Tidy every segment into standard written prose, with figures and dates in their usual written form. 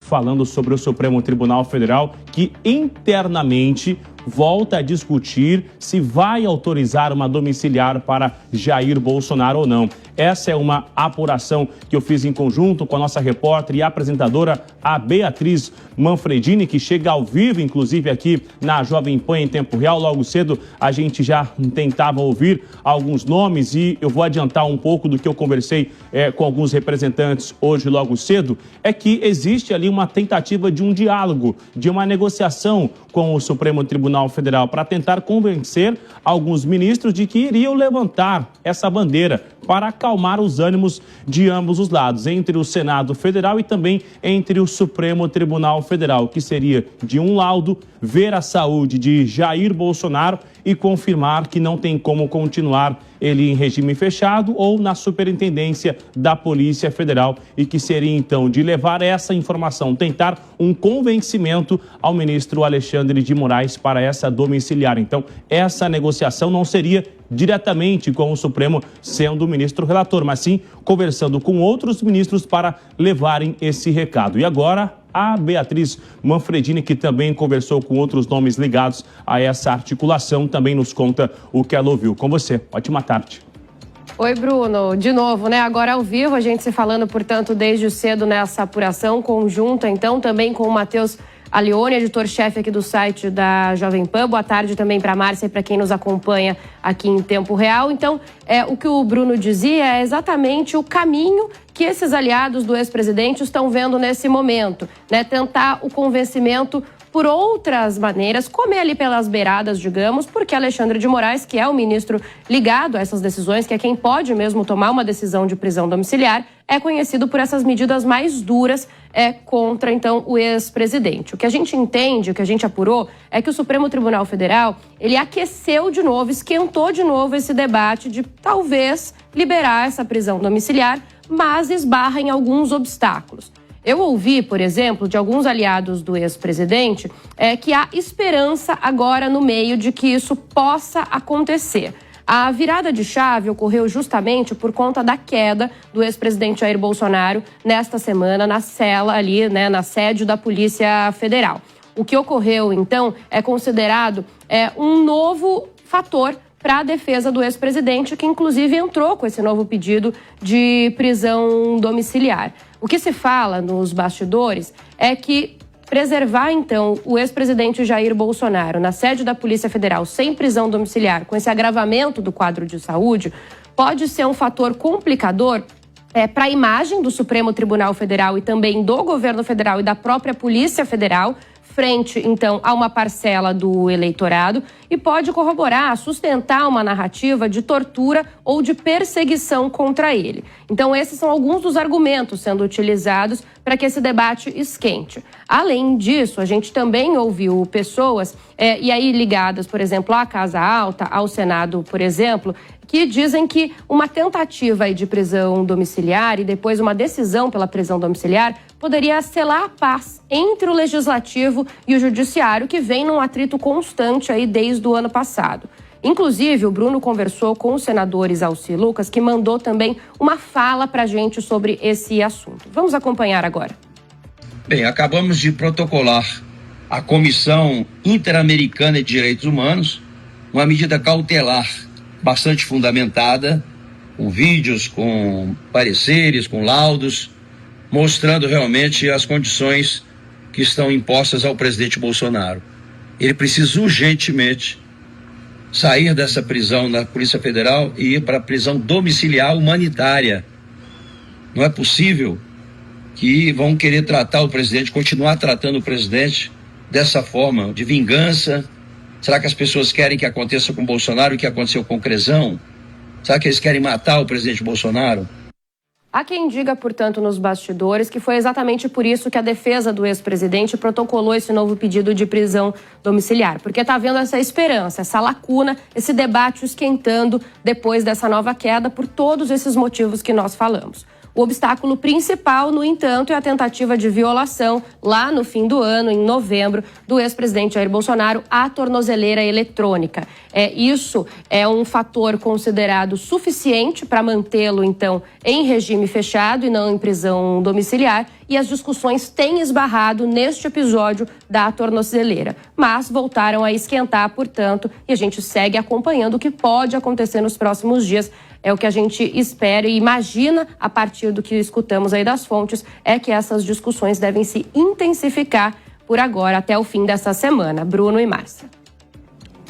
falando sobre o Supremo Tribunal Federal, que internamente volta a discutir se vai autorizar uma domiciliar para Jair Bolsonaro ou não. Essa é uma apuração que eu fiz em conjunto com a nossa repórter e apresentadora, a Beatriz Manfredini, que chega ao vivo, inclusive aqui na Jovem Pan em tempo real. Logo cedo a gente já tentava ouvir alguns nomes e eu vou adiantar um pouco do que eu conversei com alguns representantes hoje logo cedo, é que existe ali uma tentativa de um diálogo, de uma negociação com o Supremo Tribunal Federal para tentar convencer alguns ministros de que iriam levantar essa bandeira para acalmar os ânimos de ambos os lados, entre o Senado Federal e também entre o Supremo Tribunal Federal, que seria, de um laudo, ver a saúde de Jair Bolsonaro e confirmar que não tem como continuar ele em regime fechado ou na superintendência da Polícia Federal, e que seria então de levar essa informação, tentar um convencimento ao ministro Alexandre de Moraes para essa domiciliar. Então, essa negociação não seria diretamente com o Supremo sendo o ministro relator, mas sim conversando com outros ministros para levarem esse recado. E agora, a Beatriz Manfredini, que também conversou com outros nomes ligados a essa articulação, também nos conta o que ela ouviu. Com você, ótima tarde. Oi, Bruno. De novo, né? Agora ao vivo, a gente se falando, portanto, desde cedo nessa apuração conjunta, então, também com o Matheus Alione, editor-chefe aqui do site da Jovem Pan. Boa tarde também para a Márcia e para quem nos acompanha aqui em tempo real. Então, o que o Bruno dizia é exatamente o caminho que esses aliados do ex-presidente estão vendo nesse momento, né? Tentar o convencimento por outras maneiras, comer ali pelas beiradas, digamos, porque Alexandre de Moraes, que é o ministro ligado a essas decisões, que é quem pode mesmo tomar uma decisão de prisão domiciliar, é conhecido por essas medidas mais duras contra, então, o ex-presidente. O que a gente entende, o que a gente apurou, é que o Supremo Tribunal Federal, ele aqueceu de novo, esquentou de novo esse debate de talvez liberar essa prisão domiciliar, mas esbarra em alguns obstáculos. Eu ouvi, por exemplo, de alguns aliados do ex-presidente que há esperança agora no meio de que isso possa acontecer. A virada de chave ocorreu justamente por conta da queda do ex-presidente Jair Bolsonaro nesta semana na cela ali, né, na sede da Polícia Federal. O que ocorreu, então, é considerado um novo fator para a defesa do ex-presidente, que inclusive entrou com esse novo pedido de prisão domiciliar. O que se fala nos bastidores é que preservar, então, o ex-presidente Jair Bolsonaro na sede da Polícia Federal sem prisão domiciliar, com esse agravamento do quadro de saúde, pode ser um fator complicador para a imagem do Supremo Tribunal Federal e também do governo federal e da própria Polícia Federal, frente, então, a uma parcela do eleitorado, e pode corroborar, sustentar uma narrativa de tortura ou de perseguição contra ele. Então, esses são alguns dos argumentos sendo utilizados para que esse debate esquente. Além disso, a gente também ouviu pessoas, e aí ligadas, por exemplo, à Casa Alta, ao Senado, por exemplo, que dizem que uma tentativa aí de prisão domiciliar e depois uma decisão pela prisão domiciliar poderia selar a paz entre o Legislativo e o Judiciário, que vem num atrito constante aí desde o ano passado. Inclusive, o Bruno conversou com o senador Isalci Lucas, que mandou também uma fala para a gente sobre esse assunto. Vamos acompanhar agora. Bem, acabamos de protocolar a Comissão Interamericana de Direitos Humanos, uma medida cautelar bastante fundamentada, com vídeos, com pareceres, com laudos, mostrando realmente as condições que estão impostas ao presidente Bolsonaro. Ele precisa urgentemente sair dessa prisão da Polícia Federal e ir para a prisão domiciliar humanitária. Não é possível que vão querer tratar o presidente, continuar tratando o presidente dessa forma, de vingança. Será que as pessoas querem que aconteça com Bolsonaro o que aconteceu com o Crezão? Será que eles querem matar o presidente Bolsonaro? Há quem diga, portanto, nos bastidores que foi exatamente por isso que a defesa do ex-presidente protocolou esse novo pedido de prisão domiciliar, porque está havendo essa esperança, essa lacuna, esse debate esquentando depois dessa nova queda por todos esses motivos que nós falamos. O obstáculo principal, no entanto, é a tentativa de violação, lá no fim do ano, em novembro, do ex-presidente Jair Bolsonaro à tornozeleira eletrônica. Isso é um fator considerado suficiente para mantê-lo, então, em regime fechado e não em prisão domiciliar, e as discussões têm esbarrado neste episódio da tornozeleira. Mas voltaram a esquentar, portanto, e a gente segue acompanhando o que pode acontecer nos próximos dias. É o que a gente espera e imagina, a partir do que escutamos aí das fontes, é que essas discussões devem se intensificar por agora, até o fim dessa semana. Bruno e Márcia.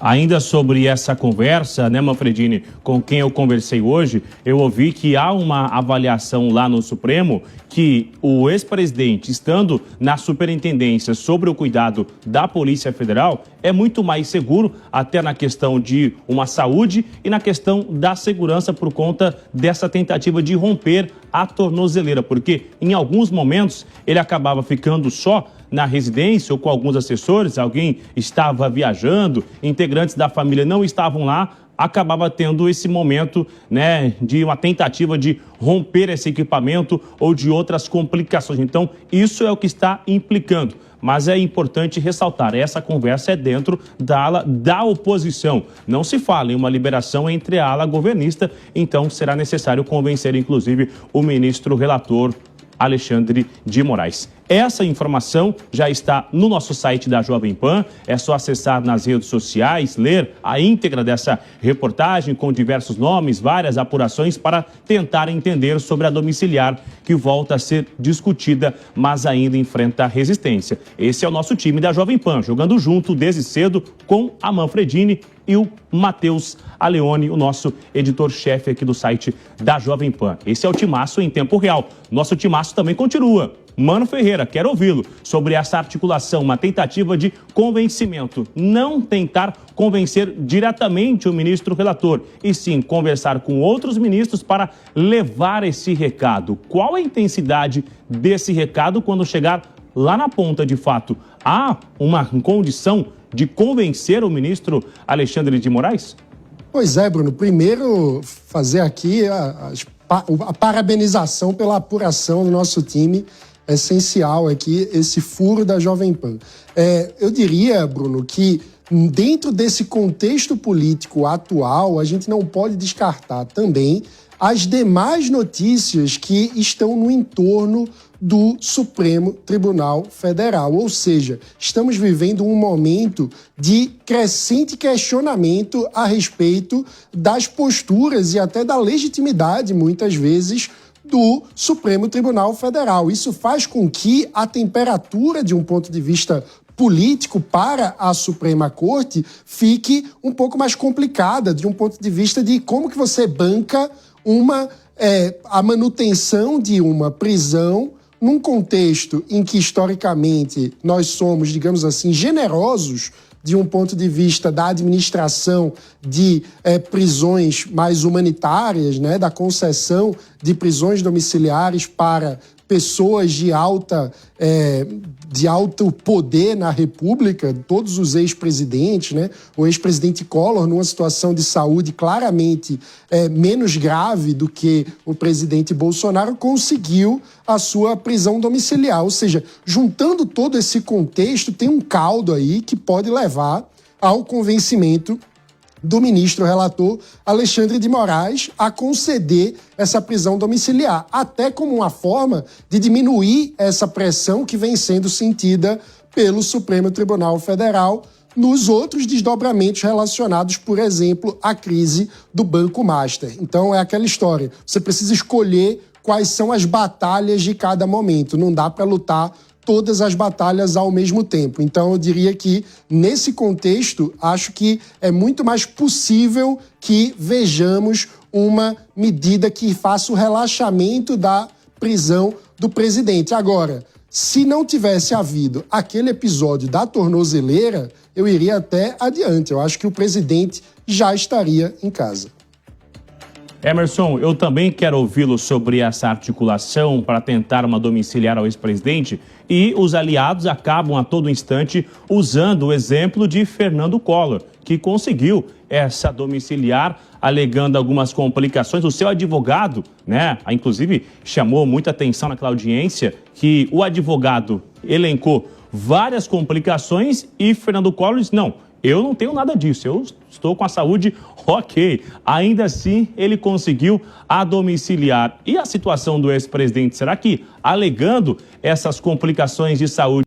Ainda sobre essa conversa, né, Manfredini, com quem eu conversei hoje, eu ouvi que há uma avaliação lá no Supremo que o ex-presidente, estando na superintendência sobre o cuidado da Polícia Federal, é muito mais seguro, até na questão de uma saúde e na questão da segurança por conta dessa tentativa de romper a tornozeleira, porque em alguns momentos ele acabava ficando só na residência ou com alguns assessores, alguém estava viajando, integrantes da família não estavam lá, acabava tendo esse momento, né, de uma tentativa de romper esse equipamento ou de outras complicações. Então, isso é o que está implicando. Mas é importante ressaltar, essa conversa é dentro da ala da oposição. Não se fala em uma liberação entre a ala governista, então será necessário convencer, inclusive, o ministro relator Alexandre de Moraes. Essa informação já está no nosso site da Jovem Pan, é só acessar nas redes sociais, ler a íntegra dessa reportagem com diversos nomes, várias apurações para tentar entender sobre a domiciliar que volta a ser discutida, mas ainda enfrenta resistência. Esse é o nosso time da Jovem Pan, jogando junto desde cedo com a Manfredini e o Matheus Aleone, o nosso editor-chefe aqui do site da Jovem Pan. Esse é o timaço em tempo real. Nosso timaço também continua. Mano Ferreira, quero ouvi-lo sobre essa articulação, uma tentativa de convencimento. Não tentar convencer diretamente o ministro relator, e sim conversar com outros ministros para levar esse recado. Qual a intensidade desse recado quando chegar lá na ponta, de fato? Há uma condição de convencer o ministro Alexandre de Moraes? Pois é, Bruno. Primeiro, fazer aqui a parabenização pela apuração do nosso time. Essencial aqui, esse furo da Jovem Pan. Eu diria, Bruno, que dentro desse contexto político atual, a gente não pode descartar também as demais notícias que estão no entorno do Supremo Tribunal Federal. Ou seja, estamos vivendo um momento de crescente questionamento a respeito das posturas e até da legitimidade, muitas vezes, do Supremo Tribunal Federal. Isso faz com que a temperatura, de um ponto de vista político, para a Suprema Corte fique um pouco mais complicada, de um ponto de vista de como que você banca a manutenção de uma prisão num contexto em que, historicamente, nós somos, digamos assim, generosos de um ponto de vista da administração de prisões mais humanitárias, né, da concessão de prisões domiciliares para pessoas de alto poder na República, todos os ex-presidentes, né? O ex-presidente Collor, numa situação de saúde claramente menos grave do que o presidente Bolsonaro, conseguiu a sua prisão domiciliar. Ou seja, juntando todo esse contexto, tem um caldo aí que pode levar ao convencimento do ministro relator Alexandre de Moraes a conceder essa prisão domiciliar, até como uma forma de diminuir essa pressão que vem sendo sentida pelo Supremo Tribunal Federal nos outros desdobramentos relacionados, por exemplo, à crise do Banco Master. Então é aquela história, você precisa escolher quais são as batalhas de cada momento, não dá para lutar todas as batalhas ao mesmo tempo. Então, eu diria que, nesse contexto, acho que é muito mais possível que vejamos uma medida que faça o relaxamento da prisão do presidente. Agora, se não tivesse havido aquele episódio da tornozeleira, eu iria até adiante. Eu acho que o presidente já estaria em casa. Emerson, eu também quero ouvi-lo sobre essa articulação para tentar uma domiciliar ao ex-presidente, e os aliados acabam a todo instante usando o exemplo de Fernando Collor, que conseguiu essa domiciliar, alegando algumas complicações. O seu advogado, né, inclusive chamou muita atenção naquela audiência que o advogado elencou várias complicações e Fernando Collor disse, não, eu não tenho nada disso, eu estou com a saúde ok. Ainda assim, ele conseguiu a domiciliar. E a situação do ex-presidente, será que, alegando essas complicações de saúde,